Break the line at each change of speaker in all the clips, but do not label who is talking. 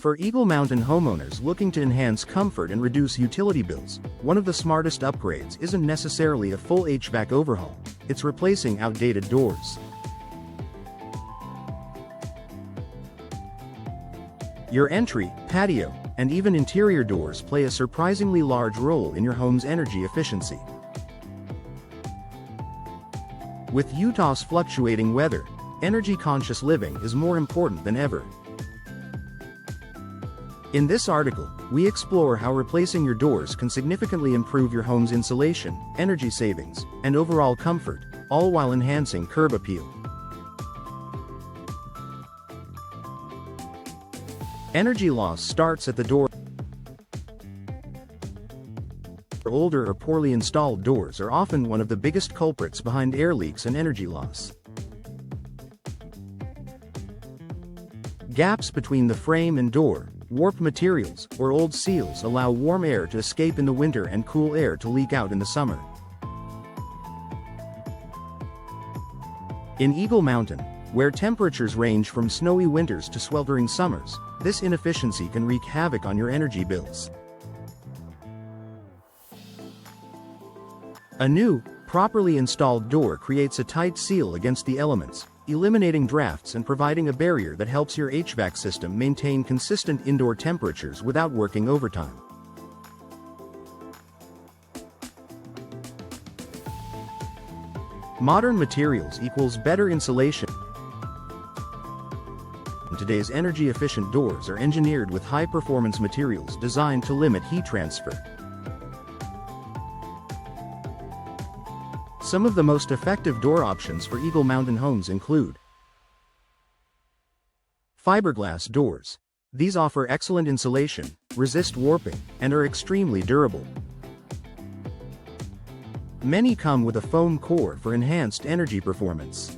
For Eagle Mountain homeowners looking to enhance comfort and reduce utility bills, one of the smartest upgrades isn't necessarily a full HVAC overhaul, it's replacing outdated doors. Your entry, patio, and even interior doors play a surprisingly large role in your home's energy efficiency. With Utah's fluctuating weather, energy-conscious living is more important than ever. In this article, we explore how replacing your doors can significantly improve your home's insulation, energy savings, and overall comfort, all while enhancing curb appeal. Energy loss starts at the door. Older or poorly installed doors are often one of the biggest culprits behind air leaks and energy loss. Gaps between the frame and door, warped materials, or old seals allow warm air to escape in the winter and cool air to leak out in the summer. In Eagle Mountain, where temperatures range from snowy winters to sweltering summers, this inefficiency can wreak havoc on your energy bills. A new, properly installed door creates a tight seal against the elements, eliminating drafts and providing a barrier that helps your HVAC system maintain consistent indoor temperatures without working overtime. Modern materials equals better insulation. Today's energy-efficient doors are engineered with high-performance materials designed to limit heat transfer. Some of the most effective door options for Eagle Mountain homes include fiberglass doors. These offer excellent insulation, resist warping, and are extremely durable. Many come with a foam core for enhanced energy performance.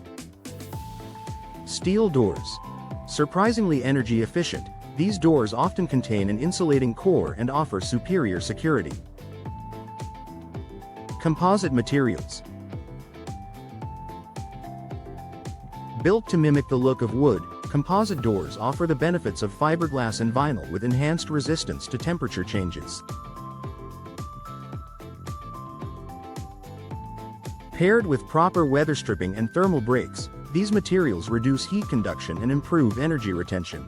Steel doors. Surprisingly energy efficient, these doors often contain an insulating core and offer superior security. Composite materials. Built to mimic the look of wood, composite doors offer the benefits of fiberglass and vinyl with enhanced resistance to temperature changes. Paired with proper weather stripping and thermal breaks, these materials reduce heat conduction and improve energy retention.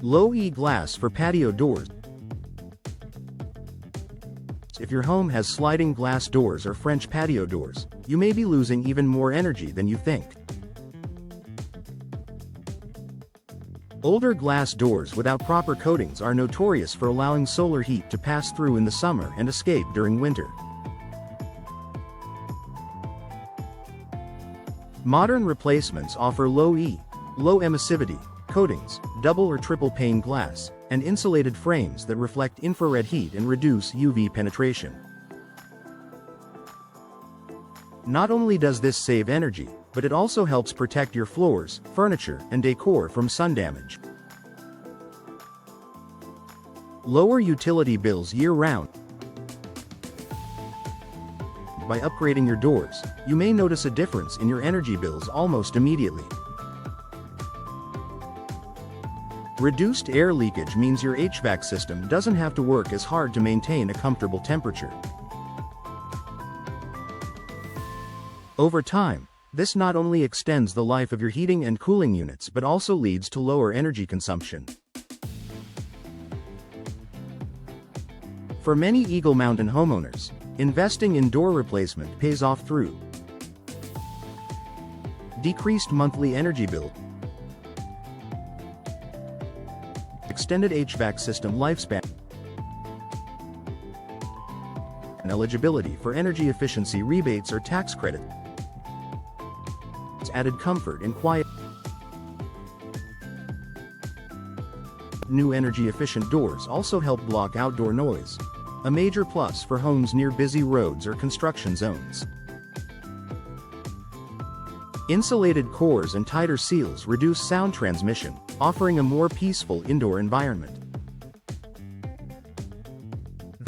Low-E glass for patio doors. If your home has sliding glass doors or French patio doors, you may be losing even more energy than you think. Older glass doors without proper coatings are notorious for allowing solar heat to pass through in the summer and escape during winter. Modern replacements offer low-E, low emissivity coatings, double or triple pane glass, and insulated frames that reflect infrared heat and reduce UV penetration. Not only does this save energy, but it also helps protect your floors, furniture, and decor from sun damage. Lower utility bills year-round. By upgrading your doors, you may notice a difference in your energy bills almost immediately. Reduced air leakage means your HVAC system doesn't have to work as hard to maintain a comfortable temperature. Over time, this not only extends the life of your heating and cooling units but also leads to lower energy consumption. For many Eagle Mountain homeowners, investing in door replacement pays off through decreased monthly energy bill, extended HVAC system lifespan, and eligibility for energy efficiency rebates or tax credit. Added comfort and quiet. New energy-efficient doors also help block outdoor noise, a major plus for homes near busy roads or construction zones. Insulated cores and tighter seals reduce sound transmission, offering a more peaceful indoor environment.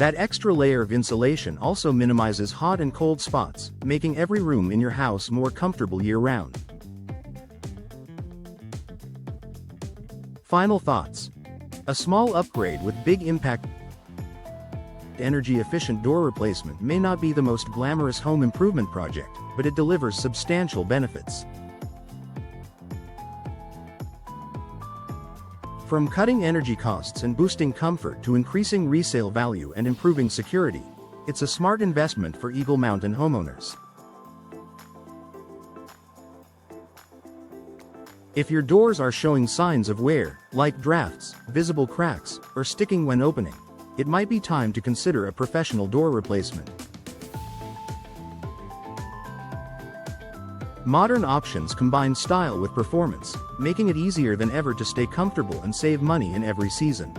That extra layer of insulation also minimizes hot and cold spots, making every room in your house more comfortable year-round. Final thoughts. A small upgrade with big impact. Energy-efficient door replacement may not be the most glamorous home improvement project, but it delivers substantial benefits. From cutting energy costs and boosting comfort to increasing resale value and improving security, it's a smart investment for Eagle Mountain homeowners. If your doors are showing signs of wear, like drafts, visible cracks, or sticking when opening, it might be time to consider a professional door replacement. Modern options combine style with performance, making it easier than ever to stay comfortable and save money in every season.